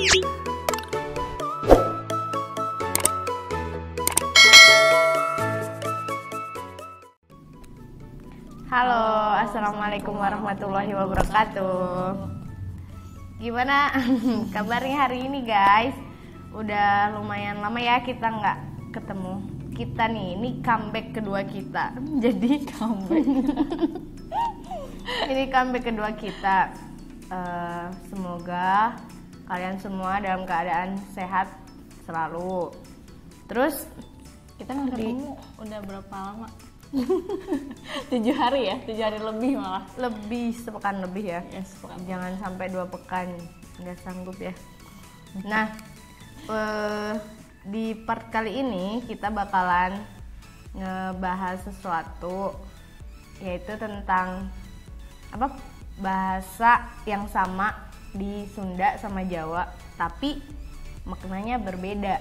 Halo, assalamualaikum warahmatullahi wabarakatuh. Gimana kabarnya hari ini guys? Udah lumayan lama ya kita nggak ketemu. Kita nih, ini comeback kedua kita. Jadi comeback. Ini comeback kedua kita. Semoga kalian semua dalam keadaan sehat selalu. Terus kita nggak ketemu udah berapa lama? 7 hari ya, 7 hari lebih malah. Lebih, sepekan lebih ya. Ya, sepekan. Jangan sampai 2 pekan, nggak sanggup ya. Nah, di part kali ini kita bakalan ngebahas sesuatu, yaitu tentang bahasa yang sama di Sunda sama Jawa, tapi maknanya berbeda.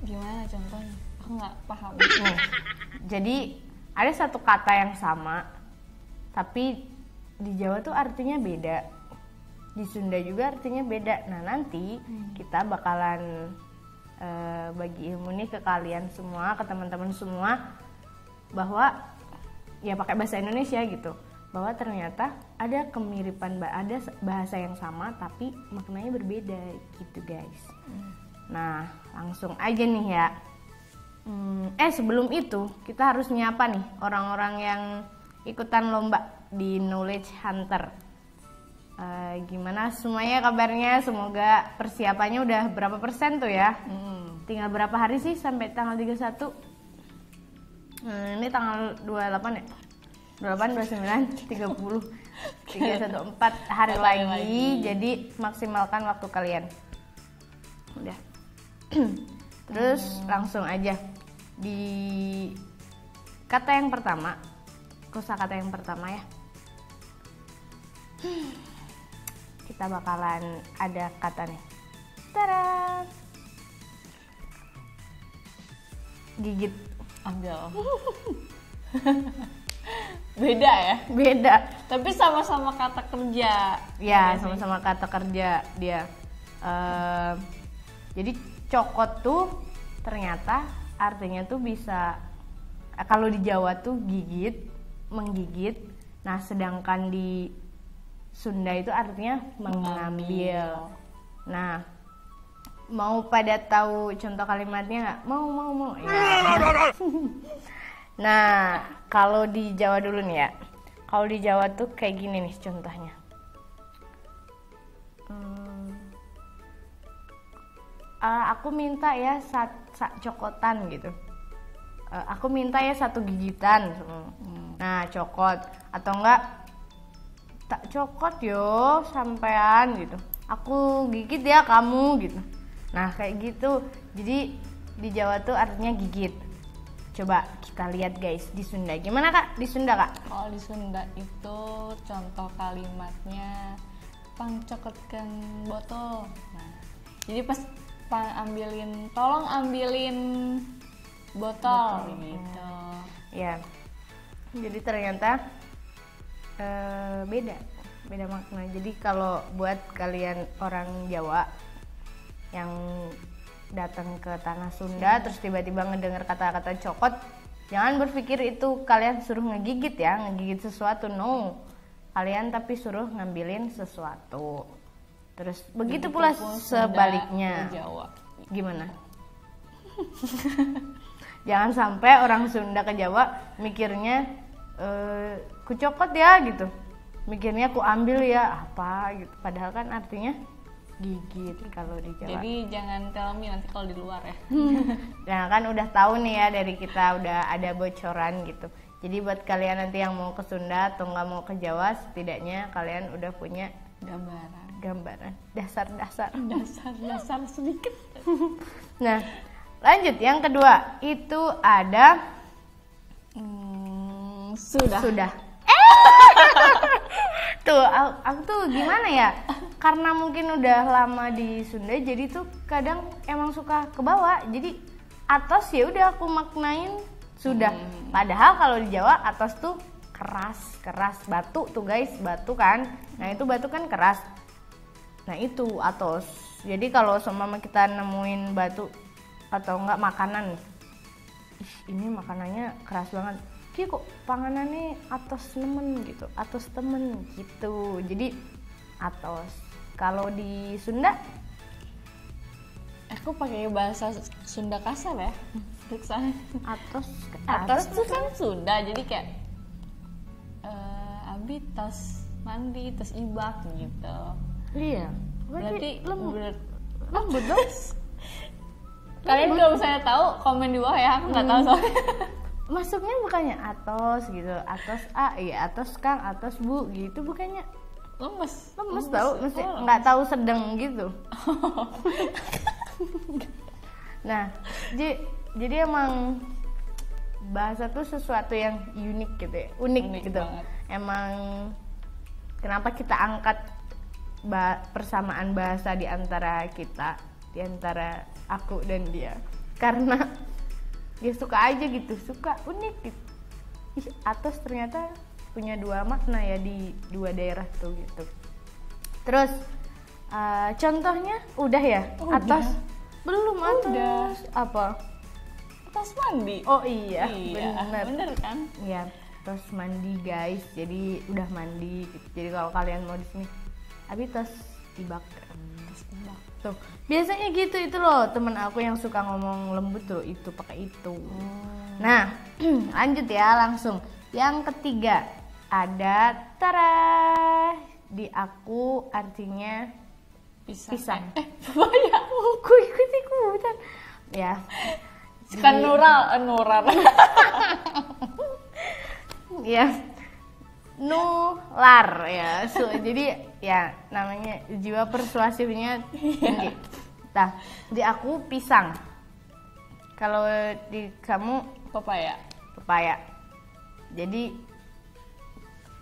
Gimana contohnya? Aku nggak paham. Nih, jadi ada satu kata yang sama, tapi di Jawa tuh artinya beda, di Sunda juga artinya beda. Nah nanti kita bakalan bagi ilmu nih ke kalian semua, ke teman-teman semua, bahwa ya pakai bahasa Indonesia gitu, bahwa ternyata ada kemiripan, ada bahasa yang sama tapi maknanya berbeda gitu guys. Nah langsung aja nih ya. Sebelum itu kita harus nyapa nih orang-orang yang ikutan lomba di Knowledge Hunter. Gimana semuanya kabarnya? Semoga persiapannya udah berapa persen tuh ya? Tinggal berapa hari sih sampai tanggal 31? Ini tanggal 28 ya? 28, 29, 30, 314 hari lagi. Jadi maksimalkan waktu kalian. Udah. Terus langsung aja di kata yang pertama, kosakata yang pertama ya. Kita bakalan ada kata nih. Tada! Gigit. Ambil. Beda ya? Beda. Tapi sama-sama kata kerja. Ya, sama-sama kata kerja dia. Jadi cokot tuh ternyata artinya tuh bisa, kalau di Jawa tuh gigit, menggigit. Nah sedangkan di Sunda itu artinya mengambil. Nah mau pada tahu contoh kalimatnya nggak? Mau ya. Nah kalau di Jawa dulu nih ya, kalau di Jawa tuh kayak gini nih contohnya. Aku minta ya cokotan gitu. Aku minta ya 1 gigitan. Nah cokot, atau enggak tak cokot yo sampean gitu. Aku gigit ya kamu gitu. Nah kayak gitu. Jadi di Jawa tuh artinya gigit. Coba kita lihat guys di Sunda. Gimana kak di Sunda kak? Kalau di Sunda itu contoh kalimatnya pangcokotkan botol. Nah, jadi pas tolong ambilin botol gitu. Ya. Jadi ternyata beda makna. Jadi kalau buat kalian orang Jawa yang datang ke tanah Sunda terus tiba-tiba ngedengar kata-kata cokot, jangan berpikir itu kalian suruh ngegigit ya, ngegigit sesuatu. No. Kalian tapi suruh ngambilin sesuatu. Terus begitu pula sebaliknya. Jawa. Gimana? Jangan sampai orang Sunda ke Jawa mikirnya ku cokot ya gitu. Mikirnya ku ambil ya apa gitu. Padahal kan artinya gigit kalau di Jawa. Jadi jangan tell me nanti kalau di luar ya. Nah kan udah tahu nih ya, dari kita udah ada bocoran gitu. Jadi buat kalian nanti yang mau ke Sunda atau nggak mau ke Jawa, setidaknya kalian udah punya gambaran dasar sedikit. Nah lanjut yang kedua itu ada sudah. Tuh aku tuh gimana ya, karena mungkin udah lama di Sunda jadi tuh kadang emang suka kebawa. Jadi atos ya udah aku maknain sudah. Padahal kalau di Jawa atos tuh keras batu tuh guys, batu kan. Nah itu batu kan keras. Nah itu atos. Jadi kalau seumpama kita nemuin batu atau enggak makanan, ih ini makanannya keras banget, ki kok panganannya atos nemen gitu, atos temen gitu. Jadi atos. Kalau di Sunda Aku pakai bahasa Sunda kasar ya. atos Atas tuh kan Sunda, jadi kayak abi tas mandi, tas ibak gitu. Iya. Berarti Lembut dong. Kalian kalau misalnya tahu komen di bawah ya, aku nggak tahu soalnya. Masuknya bukannya atos gitu, atos A, iya atos Kang, atos Bu gitu, bukannya Lemes tahu, mesti nggak tahu sedang gitu. Nah, jadi emang bahasa tuh sesuatu yang unik gitu ya, unik gitu. Banget. Emang kenapa kita angkat persamaan bahasa di antara kita, di antara aku dan dia? Karena dia suka aja gitu, suka unik gitu. Ih, atos ternyata punya dua makna ya di dua daerah tuh gitu. Terus contohnya udah ya? Udah. Atos belum atos. Udah. Apa? Tas mandi. Oh iya, bener kan? Iya, terus mandi guys. Jadi udah mandi gitu. Jadi kalau kalian mau di sini, abi tos ibak. Tuh, biasanya gitu itu loh temen aku yang suka ngomong lembut tuh itu pakai itu. Nah, lanjut ya langsung. Yang ketiga ada tara di aku artinya pisang. Papaya. Aku ikut-ikutan. Ya. Kan nural. Ya. Nular ya. Jadi ya namanya jiwa persuasifnya tinggi. Nah, di aku pisang. Kalau di kamu papaya. Jadi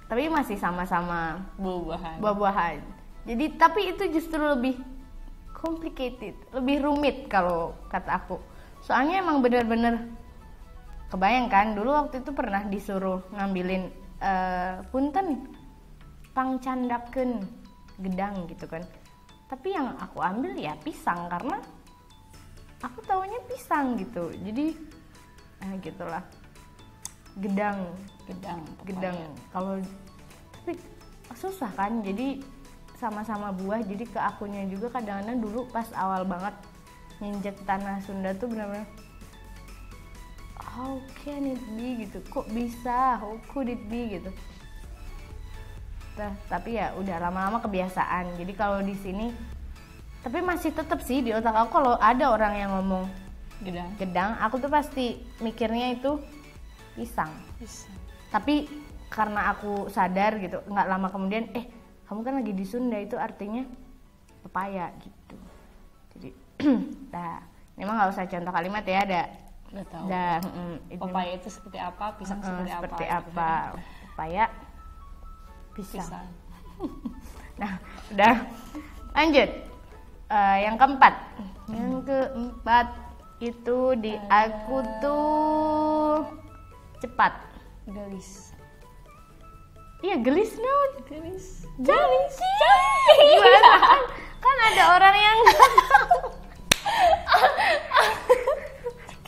tapi masih sama-sama buah-buahan. Jadi tapi itu justru lebih complicated, lebih rumit kalau kata aku. Soalnya emang bener-bener kebayangkan dulu waktu itu pernah disuruh ngambilin punten pangcandakeun gedang gitu kan. Tapi yang aku ambil ya pisang karena aku taunya pisang gitu. Jadi gitulah. Gedang. Kalau tapi susah kan. Jadi sama-sama buah, jadi ke akunya juga kadang-kadang dulu pas awal banget nginjek tanah Sunda tuh benar-benar how can it be gitu, kok bisa, how could it be gitu. Nah, tapi ya udah lama-lama kebiasaan. Jadi kalau di sini tapi masih tetap sih di otak aku kalau ada orang yang ngomong gedang, aku tuh pasti mikirnya itu pisang. Tapi karena aku sadar gitu, nggak lama kemudian kamu kan lagi di Sunda, itu artinya papaya gitu. Jadi nah, memang nggak usah contoh kalimat ya, ada udah tahu. Papaya itu seperti apa, pisang seperti apa. Gitu. Papaya pisang. Nah, udah lanjut. Yang keempat. Yang keempat itu di aku tuh cepat. Gelis. Iya, gelis non. Gelis. Gimana? Kan ada orang yang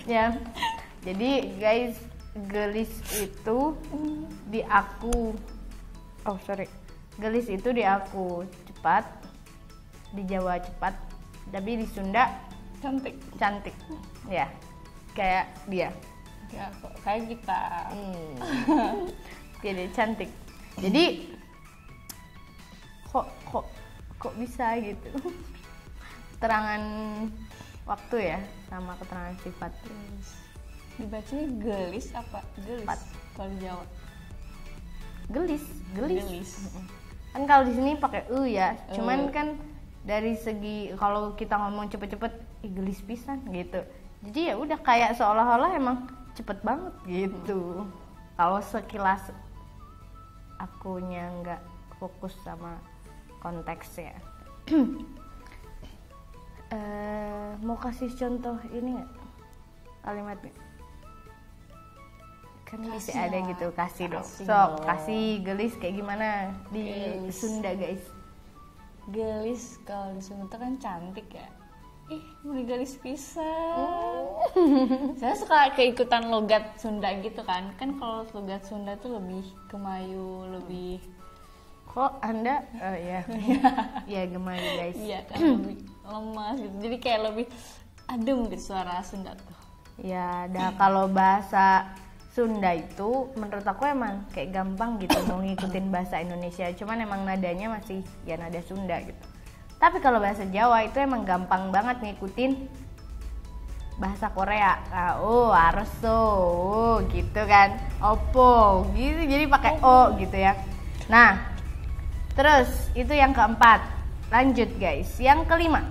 ya. Jadi guys, gelis itu di aku. Oh, sorry. Gelis itu di aku cepat. Di Jawa cepat, tapi di Sunda cantik. Ya. Kayak dia. Ya, kayak kita. Jadi cantik. Jadi kok bisa gitu. Keterangan waktu ya sama keterangan sifat. Dibacanya gelis apa? Gelis. Kalau di Jawa. Gelis. Kan kalau di sini pakai ya. Cuman kan dari segi kalau kita ngomong cepet-cepet gelis pisan gitu. Jadi ya udah kayak seolah-olah emang cepet banget gitu. Kalau sekilas akunya nggak fokus sama konteksnya. Mau kasih contoh ini nggak kalimatnya? Kan masih ada gitu, kasih dong. Sok kasih gelis kayak gimana di Sunda guys? Gelis kalau di Sunda tuh kan cantik ya. Ih, mau gelis pisan. Saya suka keikutan logat Sunda gitu kan. Kan kalau logat Sunda tuh lebih kemayu, lebih Kok Anda ya. Ya gemayu guys. iya kan lebih lemas gitu. Jadi kayak lebih adem gitu suara Sunda tuh. Ya, kalau bahasa Sunda itu menurut aku emang kayak gampang gitu mau ngikutin bahasa Indonesia. Cuman emang nadanya masih ya nada Sunda gitu. Tapi kalau bahasa Jawa itu emang gampang banget ngikutin bahasa Korea. Arso, gitu kan. Oppo, gitu. Jadi pakai o gitu ya. Nah, terus itu yang keempat. Lanjut guys, yang kelima.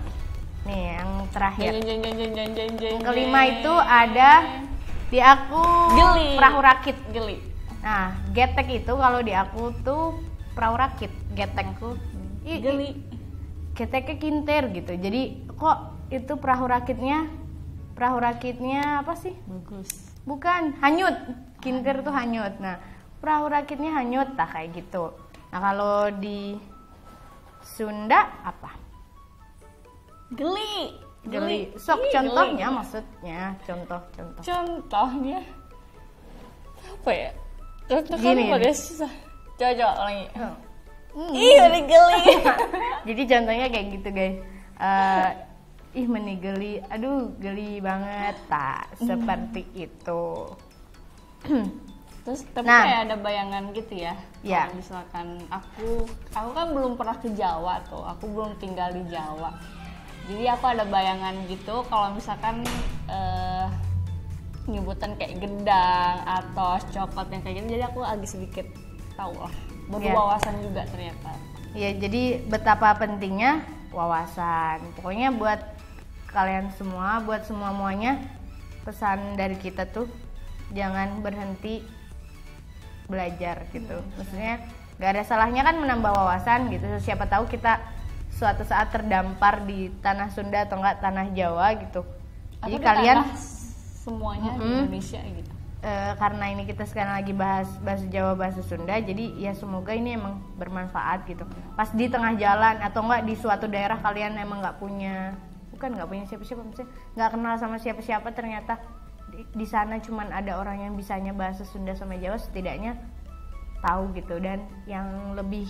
Nih, yang terakhir. Yang kelima itu ada di aku Geli. perahu rakit. Geli. Nah, getek itu kalau di aku tuh perahu rakit. Getekku Geli. geteknya kintir gitu. Jadi kok itu perahu rakitnya apa sih? Bagus. Bukan, hanyut. Kintir tuh hanyut. Nah, perahu rakitnya hanyut tak kayak gitu. Nah, kalau di Sunda apa? Geli. Sok Ih, contohnya geli. maksudnya contoh. Contohnya apa ya? Contoh Gini. kamu pada susah. Coba ulangi. Hmm. Ih, geli. Jadi contohnya kayak gitu guys. Ih menigeli, aduh geli banget tak seperti itu. Terus tapi Nah. kayak ada bayangan gitu ya. Ya. Kalau misalkan aku kan belum pernah ke Jawa tuh. Aku belum tinggal di Jawa. Jadi aku ada bayangan gitu kalau misalkan nyebutan kayak gedang atau coklat yang kayak gitu. Jadi aku agak sedikit tahu lah. Berwawasan juga ternyata. Ya jadi betapa pentingnya wawasan. Pokoknya buat kalian semua, buat semuanya pesan dari kita tuh jangan berhenti belajar gitu. Maksudnya nggak ada salahnya kan menambah wawasan gitu. Siapa tahu kita suatu saat terdampar di tanah Sunda atau enggak tanah Jawa gitu. Jadi Atau di kalian tanah semuanya di Indonesia gitu. karena ini kita sekarang lagi bahas bahasa Jawa bahasa Sunda, jadi ya semoga ini emang bermanfaat gitu. Pas di tengah jalan atau enggak di suatu daerah kalian emang nggak punya siapa-siapa, maksudnya nggak kenal sama siapa-siapa, ternyata di sana cuman ada orang yang bisanya bahasa Sunda sama Jawa, setidaknya tahu gitu. Dan yang lebih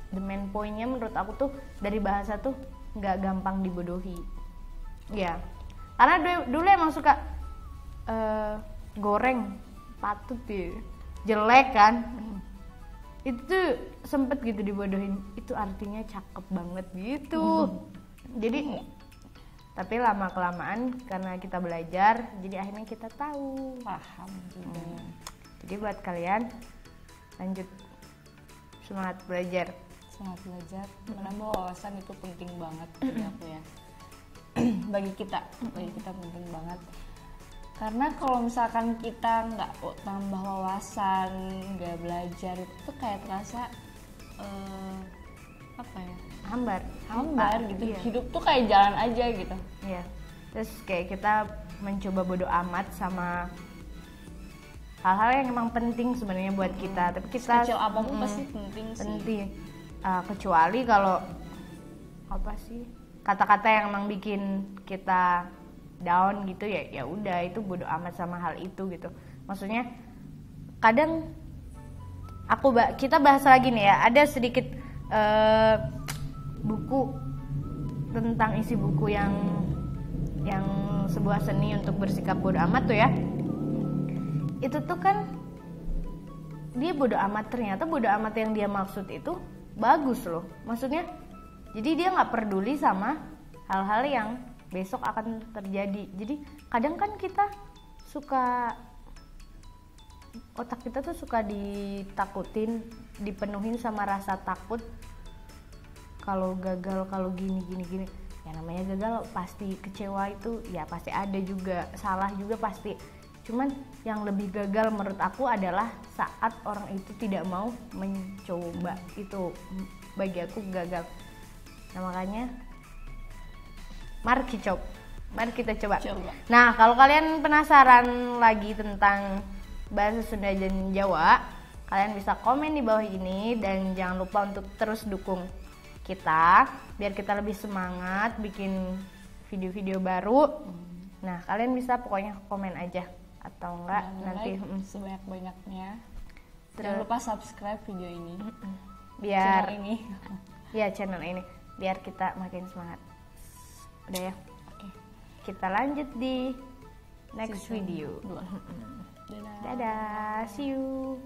the main pointnya menurut aku tuh dari bahasa tuh nggak gampang dibodohi ya, karena dulu emang suka goreng patut ya jelek kan, itu tuh sempet gitu dibodohin, itu artinya cakep banget gitu. Jadi tapi lama kelamaan karena kita belajar jadi akhirnya kita tahu. Paham juga. Jadi buat kalian lanjut semangat belajar. Semangat belajar, menambah wawasan itu penting banget bagi aku ya. bagi kita penting banget. Karena kalau misalkan kita nggak tambah wawasan, nggak belajar itu tuh kayak terasa apa ya? Hambar gitu. Iya. Hidup tuh kayak jalan aja gitu. Iya. Terus kayak kita mencoba bodo amat sama hal-hal yang emang penting sebenarnya buat kita, tapi kita Kecil apapun pasti penting sih. penting. Kecuali kalau apa sih kata-kata yang emang bikin kita down gitu ya udah itu bodo amat sama hal itu gitu. Maksudnya kadang kita bahas lagi nih ya, ada sedikit buku tentang isi buku yang sebuah seni untuk bersikap bodo amat tuh ya. Itu tuh kan dia bodo amat, ternyata bodo amat yang dia maksud itu bagus loh. Maksudnya jadi dia nggak peduli sama hal-hal yang besok akan terjadi. Jadi kadang kan kita suka, otak kita tuh suka ditakutin, dipenuhin sama rasa takut kalau gagal, kalau gini. Ya namanya gagal pasti kecewa, itu ya pasti ada juga, salah juga pasti. Cuman yang lebih gagal menurut aku adalah saat orang itu tidak mau mencoba, itu bagi aku gagal. Nah makanya mari kita coba. Nah kalau kalian penasaran lagi tentang bahasa Sunda dan Jawa, Kalian bisa komen di bawah ini dan jangan lupa untuk terus dukung kita biar kita lebih semangat bikin video-video baru. Nah, kalian bisa pokoknya komen aja atau enggak nanti sebanyak-banyaknya. Jangan lupa subscribe video ini. Biar channel ini. Ya, channel ini biar kita makin semangat. Udah ya. Oke. Kita lanjut di next Season video. 2. Dadah. Dadah, see you.